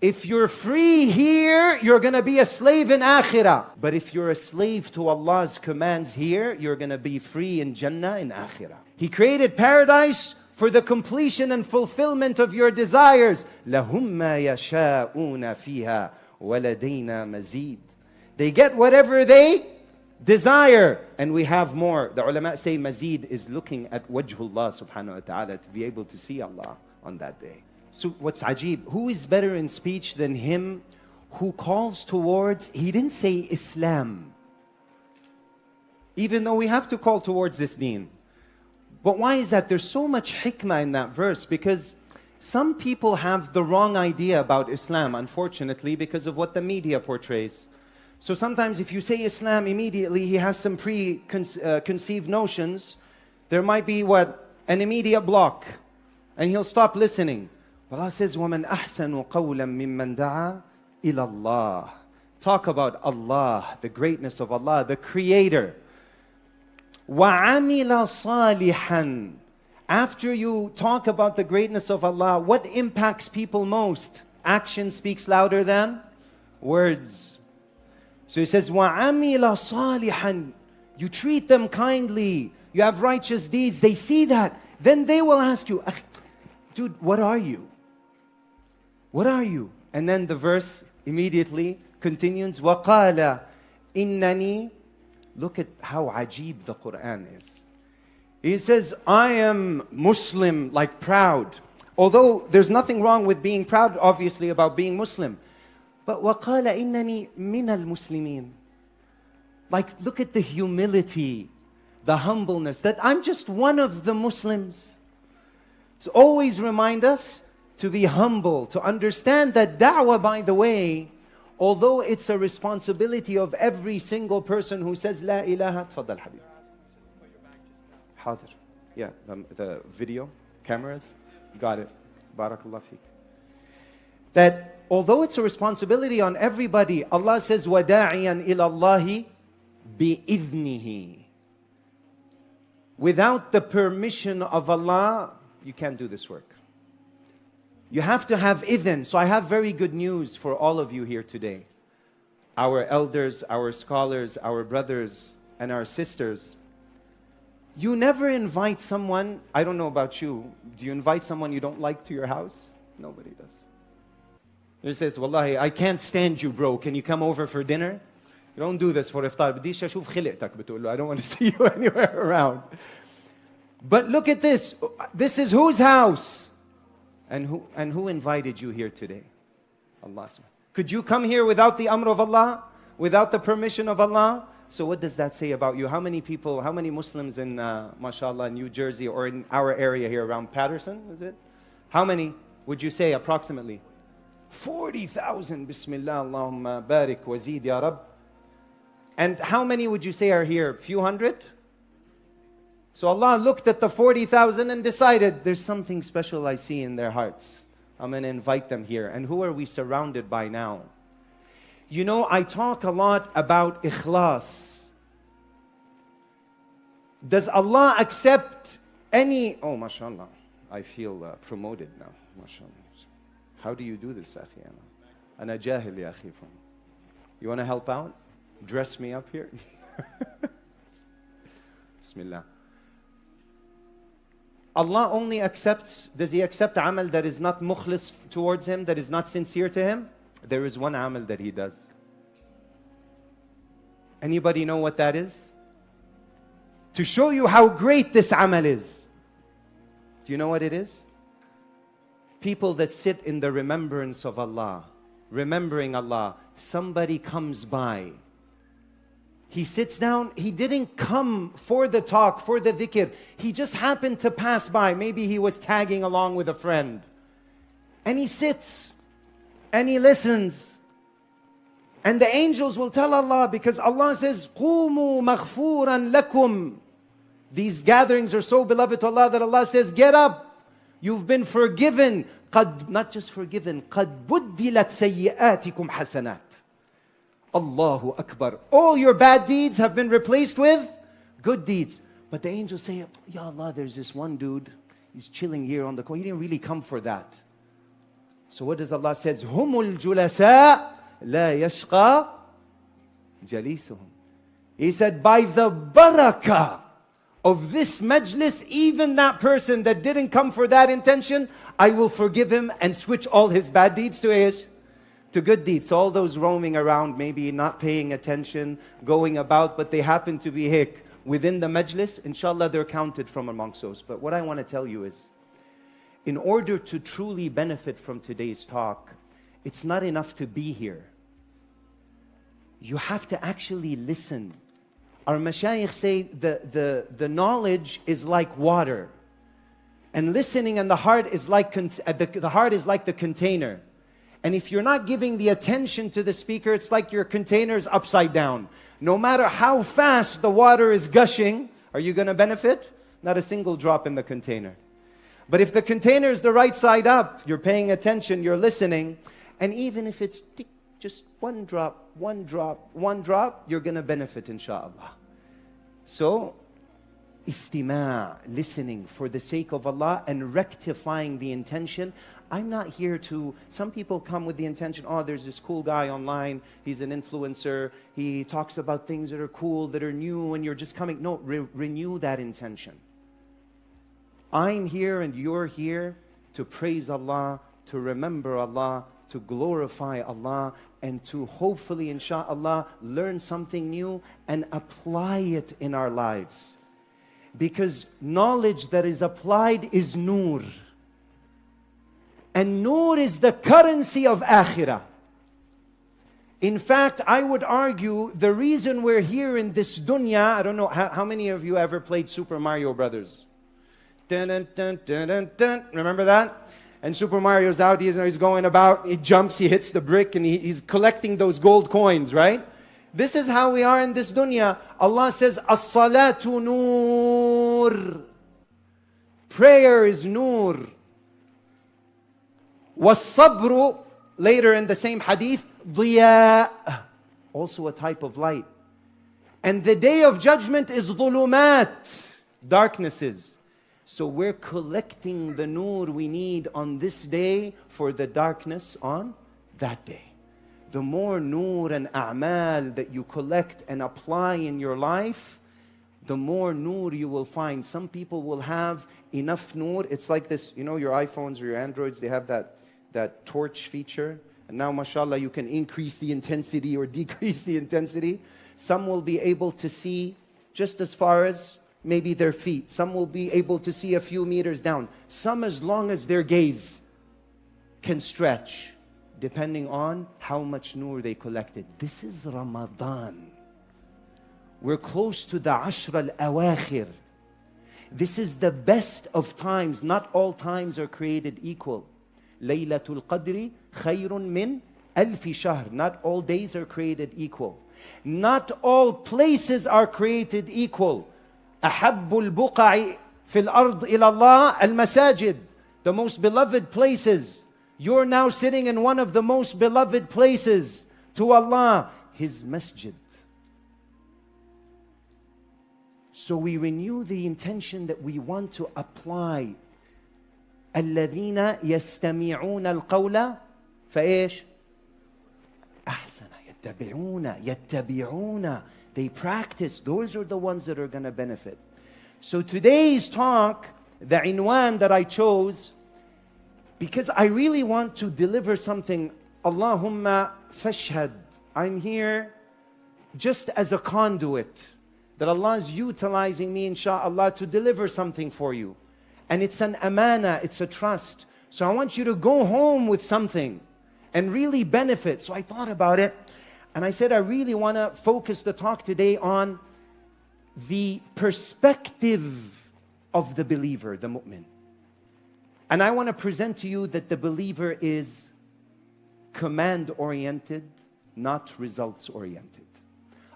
If you're free here, you're going to be a slave in Akhirah. But if you're a slave to Allah's commands here, you're going to be free in Jannah in Akhirah. He created paradise for the completion and fulfillment of your desires. لَهُمْ مَا يَشَاءُونَ فِيهَا وَلَدَيْنَا مَزِيدٌ. They get whatever they desire, and we have more. The ulama say mazid is looking at wajhullah subhanahu wa ta'ala, to be able to see Allah on that day. So what's ajib? Who is better in speech than him who calls towards, he didn't say Islam, even though we have to call towards this deen. But why is that? There's so much hikmah in that verse, because some people have the wrong idea about Islam, unfortunately, because of what the media portrays. So sometimes if you say Islam, immediately he has some preconceived notions. There might be an immediate block, and he'll stop listening. Allah says, وَمَنْ أَحْسَنُ قَوْلًا مِمَّنْ دَعَى إِلَى اللَّهِ. Talk about Allah, the greatness of Allah, the Creator. وَعَمِلَ صَالِحًا. After you talk about the greatness of Allah, what impacts people most? Action speaks louder than words. So he says, وَعَمِلَ صَالِحًا. You treat them kindly. You have righteous deeds. They see that. Then they will ask you, dude, what are you? What are you? And then the verse immediately continues, وَقَالَ إِنَّنِي. Look at how ajib the Quran is. He says, I am Muslim, like proud. Although there's nothing wrong with being proud, obviously, about being Muslim. But وَقَالَ إِنَّنِي مِنَ الْمُسْلِمِينَ. Like, look at the humility, the humbleness, that I'm just one of the Muslims. So always remind us to be humble, to understand that da'wah, by the way, although it's a responsibility of every single person who says La ilaha, tfaddal habib. Hadir. Yeah, the video, cameras, got it. Barakallah feek. That although it's a responsibility on everybody, Allah says, وَدَاعِيًا إِلَى اللَّهِ بِإِذْنِهِ. Without the permission of Allah, you can't do this work. You have to have idhn. So I have very good news for all of you here today. Our elders, our scholars, our brothers, and our sisters. You never invite someone, I don't know about you, do you invite someone you don't like to your house? Nobody does. He says, Wallahi, I can't stand you, bro. Can you come over for dinner? You don't do this for iftar. I don't want to see you anywhere around. But look at this. This is whose house? And who invited you here today? Allah. Could you come here without the amr of Allah? Without the permission of Allah? So what does that say about you? How many people, how many Muslims in, mashallah, New Jersey or in our area here around Patterson, is it? How many would you say approximately? 40,000. Bismillah, Allahumma barik wazid ya Rab. And how many would you say are here? Few hundred? So Allah looked at the 40,000 and decided, there's something special I see in their hearts. I'm going to invite them here. And who are we surrounded by now? You know, I talk a lot about ikhlas. Does Allah accept any... Oh, mashallah. I feel promoted now. Mashallah. How do you do this, akhi? Ana jahil ya akhi. You want to help out? Dress me up here? Bismillah. Allah only accepts, does He accept amal that is not mukhlis towards Him, that is not sincere to Him? There is one amal that He does. Anybody know what that is? To show you how great this amal is. Do you know what it is? People that sit in the remembrance of Allah, remembering Allah. Somebody comes by. He sits down. He didn't come for the talk, for the dhikr. He just happened to pass by. Maybe he was tagging along with a friend. And he sits and he listens. And the angels will tell Allah, because Allah says, قُومُوا مَغْفُورًا لَكُمْ. These gatherings are so beloved to Allah that Allah says, get up. You've been forgiven. Not just forgiven. قَدْ بُدِّلَتْ سَيِّئَاتِكُمْ حَسَنَاتٍ. Allahu Akbar. All your bad deeds have been replaced with good deeds. But the angels say, Ya Allah, there's this one dude. He's chilling here on the corner. He didn't really come for that. So what does Allah says? Humul julasa la yashqa jalisuhum. He said, by the barakah of this majlis, even that person that didn't come for that intention, I will forgive him and switch all his bad deeds to good deeds. So all those roaming around, maybe not paying attention, going about, but they happen to be within the majlis, inshallah they're counted from amongst those. But what I want to tell you is, in order to truly benefit from today's talk, it's not enough to be here. You have to actually listen. Our mashayikh say the knowledge is like water, and listening and the heart is like the heart is like the container. And if you're not giving the attention to the speaker, it's like your container is upside down. No matter how fast the water is gushing, are you going to benefit? Not a single drop in the container. But if the container is the right side up, you're paying attention, you're listening, and even if it's just one drop, you're going to benefit, inshaAllah. So, istima', listening for the sake of Allah and rectifying the intention. I'm not here to, some people come with the intention, oh, there's this cool guy online, he's an influencer, he talks about things that are cool, that are new, and you're just coming. No, renew that intention. I'm here and you're here to praise Allah, to remember Allah, to glorify Allah, and to hopefully, insha'Allah, learn something new and apply it in our lives. Because knowledge that is applied is nur. And nur is the currency of akhirah. In fact, I would argue the reason we're here in this dunya, I don't know, how many of you ever played Super Mario Brothers? Dun, dun, dun, dun, dun, dun. Remember that? And Super Mario's out, he's going about, he jumps, he hits the brick, and he's collecting those gold coins, right? This is how we are in this dunya. Allah says, as-salatu nur. Prayer is nur. Was-sabru, later in the same hadith, diya, also a type of light. And the day of judgment is dhulumat, darknesses. So we're collecting the nur we need on this day for the darkness on that day. The more nur and a'mal that you collect and apply in your life, the more nur you will find. Some people will have enough nur. It's like this, you know, your iPhones or your Androids, they have that torch feature. And now, mashallah, you can increase the intensity or decrease the intensity. Some will be able to see just as far as maybe their feet. Some will be able to see a few meters down. Some as long as their gaze can stretch, depending on how much nur they collected. This is Ramadan. We're close to the Ashr al-Awakhir. This is the best of times. Not all times are created equal. Laylatul Qadri khayrun min alfi shahr. Not all days are created equal. Not all places are created equal. أحب البقع في الأرض إلى الله المساجد. The most beloved places. You're now sitting in one of the most beloved places to Allah, His masjid. So we renew the intention that we want to apply. الذين يستمعون القول فإيش؟ أحسن يتبعون. They practice. Those are the ones that are going to benefit. So today's talk, the inwan that I chose, because I really want to deliver something. Allahumma fashhad. I'm here just as a conduit that Allah is utilizing me, insha'Allah, to deliver something for you. And it's an amana, it's a trust. So I want you to go home with something and really benefit. So I thought about it. And I said, I really want to focus the talk today on the perspective of the believer, the mu'min. And I want to present to you that the believer is command-oriented, not results-oriented.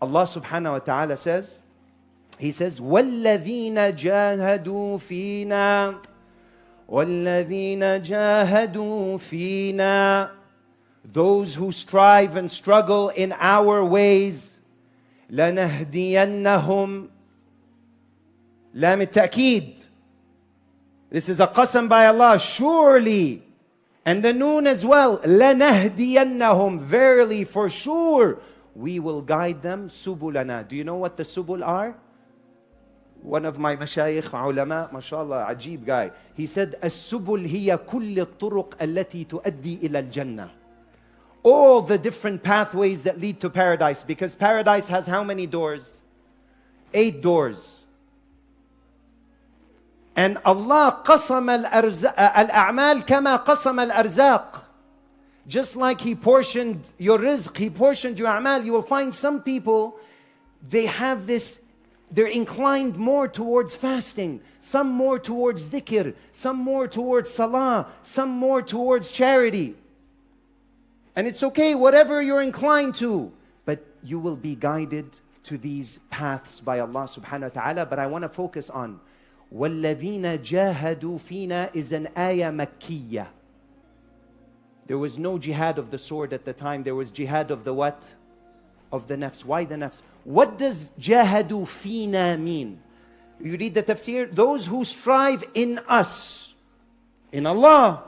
Allah subhanahu wa ta'ala says, He says, وَالَّذِينَ جَاهَدُوا فِينَا وَالَّذِينَ جَاهَدُوا فِينَا. Those who strive and struggle in our ways, لَنَهْدِيَنَّهُمْ. Lam al-ta'keed. This is a qasam by Allah, surely. And the noon as well. لَنَهْدِيَنَّهُمْ. Verily, for sure, we will guide them. سُبُلَنَا. Do you know what the subul are? One of my mashayikh, ulama, mashallah, ajib guy. He said, السُّبُل هي كل الطرق التي تؤدي إلى الجنة. All the different pathways that lead to paradise. Because paradise has how many doors? 8 doors. And Allah قسم الأعمال كما قسم الأرزاق. Just like He portioned your rizq, He portioned your a'mal. You will find some people, they have this, they're inclined more towards fasting, some more towards dhikr, some more towards salah, some more towards charity. And it's okay, whatever you're inclined to, but you will be guided to these paths by Allah subhanahu wa ta'ala. But I want to focus on وَالَّذِينَ جَاهَدُوا فِينَا is an ayah makkiyah. There was no jihad of the sword at the time. There was jihad of the what? Of the nafs. Why the nafs? What does jahadu fina mean? You read the tafsir. Those who strive in us. In Allah.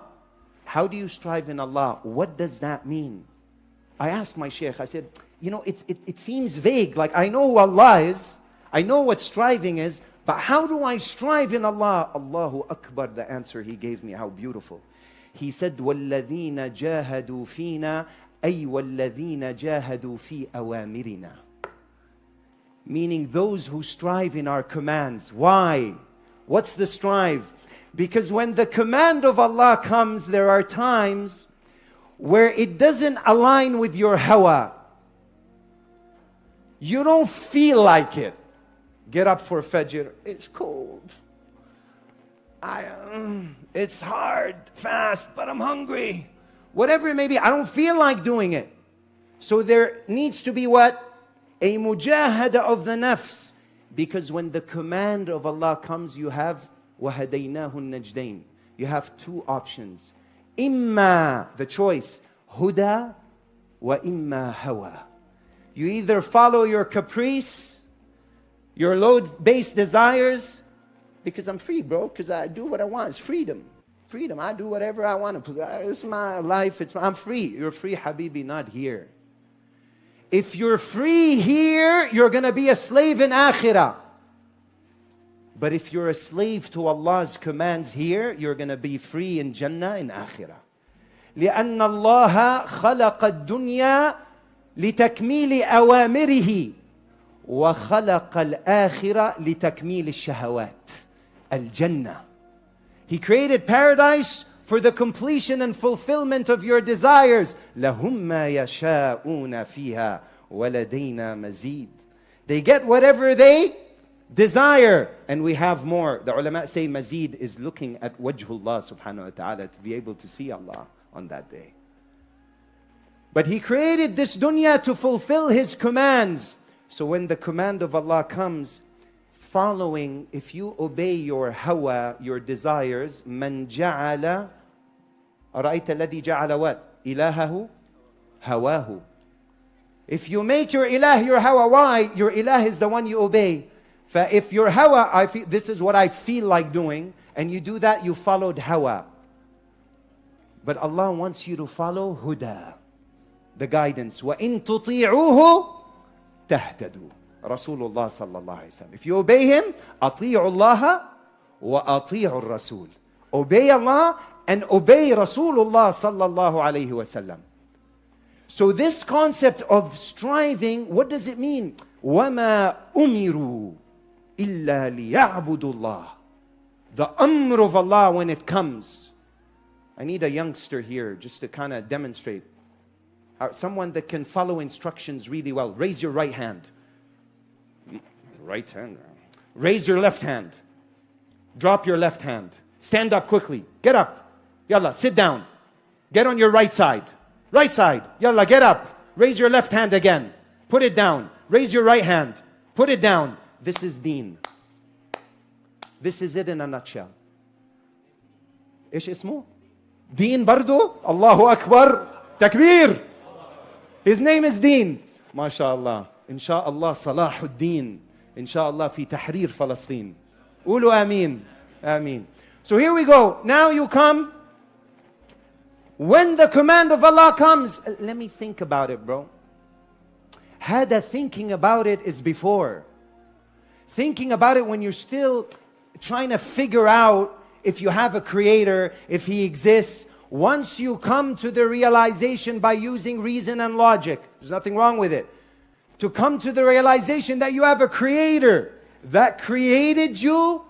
How do you strive in Allah? What does that mean? I asked my shaykh. I said, you know, it seems vague. Like I know who Allah is. I know what striving is. But how do I strive in Allah? Allahu Akbar. The answer he gave me. How beautiful. He said, وَالَّذِينَ جَاهَدُوا فِينَا أَيْ وَالَّذِينَ جَاهَدُوا فِي أَوَامِرِنَا. Meaning those who strive in our commands. Why? What's the strive? Because when the command of Allah comes, there are times where it doesn't align with your hawa. You don't feel like it. Get up for Fajr. It's cold. It's hard, fast, but I'm hungry. Whatever it may be, I don't feel like doing it. So there needs to be what? A mujahada of the nafs. Because when the command of Allah comes, you have وَهَدَيْنَاهُ النَّجْدَيْنِ. You have 2 options. Imma, the choice, huda wa imma hawa. You either follow your caprice, your load-based desires, because I'm free, bro, because I do what I want. It's freedom. Freedom. I do whatever I want to. It's my life. I'm free. You're free, Habibi, not here. If you're free here, you're going to be a slave in akhirah. But if you're a slave to Allah's commands here, you're going to be free in Jannah in akhirah. لأن الله خلق الدنيا لتكميل أوامره وخلق الآخرة لتكميل الشهوات. Al-Jannah. He created paradise for the completion and fulfillment of your desires. لَهُمْ مَا يَشَاءُونَ فِيهَا وَلَدَيْنَا مَزِيدٌ. They get whatever they desire, and we have more. The ulama say mazid is looking at wajhullah subhanahu wa ta'ala, to be able to see Allah on that day. But He created this dunya to fulfill His commands. So when the command of Allah comes, following, if you obey your hawa, your desires, man ja'ala, أرأيت الذي جعل what? إلهه هواه. If you make your ilah your hawa, why? Your ilah is the one you obey. If your hawa, this is what I feel like doing, and you do that, you followed hawa. But Allah wants you to follow huda, the guidance. وَإِن تُطِيعُوهُ تَهْتَدُوا. Rasulullah sallallahu alayhi wa sallam. If you obey Him, أطيعوا الله وأطيعوا الرسول. Obey Allah and obey Rasulullah sallallahu alayhi wa sallam. So this concept of striving, what does it mean? وَمَا أُمِرُوا إِلَّا لِيَعْبُدُوا اللَّهِ. The amr of Allah when it comes. I need a youngster here just to kind of demonstrate. Someone that can follow instructions really well. Raise your right hand. Right hand. Raise your left hand. Drop your left hand. Stand up quickly. Get up. Yalla, sit down. Get on your right side. Right side. Yalla, get up. Raise your left hand again. Put it down. Raise your right hand. Put it down. This is deen. This is it in a nutshell. إيش اسمه? Deen برضو. Allahu Akbar. Takbir. His name is Deen. MashaAllah. Insha'Allah Salahuddin. Insha'Allah fi tahrir Palestine. Ulu ameen. Ameen. So here we go. Now you come. When the command of Allah comes, let me think about it, bro. Hada, thinking about it is before. Thinking about it when you're still trying to figure out if you have a creator, if he exists. Once you come to the realization by using reason and logic, there's nothing wrong with it. To come to the realization that you have a creator that created you,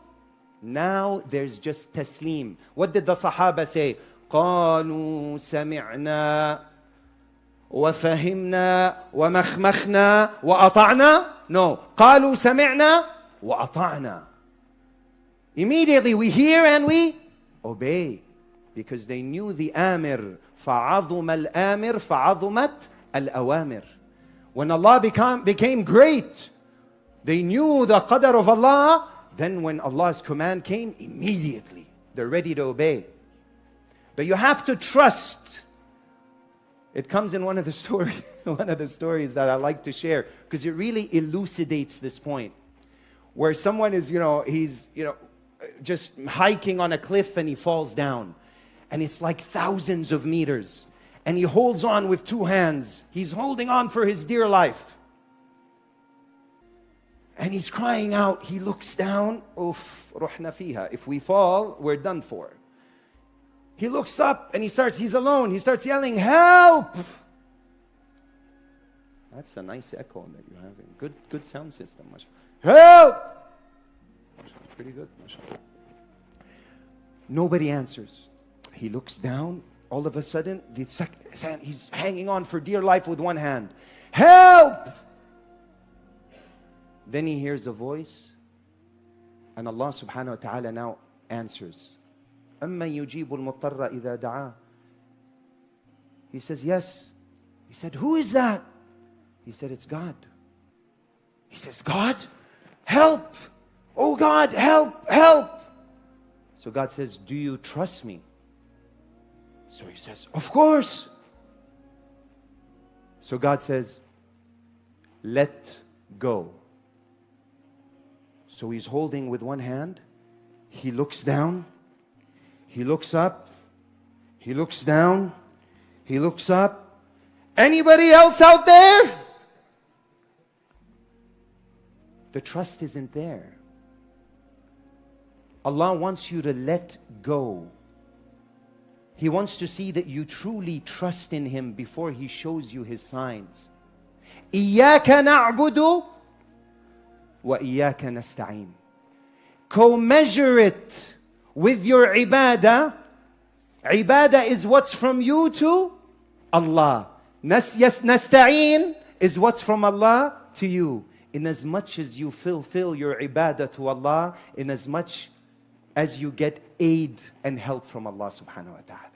now there's just taslim. What did the Sahaba say? قالوا سمعنا وفهمنا ومخمخنا وأطعنا. No. قالوا سمعنا وأطعنا. Immediately we hear and we obey. Because they knew the amir. فعظم الآمر فعظمت الأوامر. When Allah became great, they knew the qadr of Allah. Then when Allah's command came, immediately they're ready to obey. But you have to trust. It comes in one of the stories that I like to share, because it really elucidates this point. Where someone is, he's, just hiking on a cliff and he falls down. And it's like thousands of meters. And he holds on with two hands. He's holding on for his dear life. And he's crying out. He looks down. Uff, ruhna fiha. If we fall, we're done for. He looks up and he's alone. He starts yelling, help! That's a nice echo that you're having. Good sound system. Help! Pretty good. Nobody answers. He looks down. All of a sudden, he's hanging on for dear life with one hand. Help! Then he hears a voice. And Allah subhanahu wa ta'ala now answers. أَمَّنْ يُجِيبُ الْمُضْطَرَّ إِذَا دَعَاهُ. He says, yes. He said, who is that? He said, it's God. He says, God? Help! Oh God, help, help! So God says, do you trust me? So he says, of course. So God says, let go. So he's holding with one hand. He looks down. He looks up. He looks down. He looks up. Anybody else out there? The trust isn't there. Allah wants you to let go. He wants to see that you truly trust in Him before He shows you His signs. إِيَّاكَ نَعْبُدُ وَإِيَّاكَ نَسْتَعِينُ. Co-measure it with your ibadah. Ibadah is what's from you to Allah. Nasta'een is what's from Allah to you. In as much as you fulfill your ibadah to Allah, in as much as you get aid and help from Allah subhanahu wa ta'ala.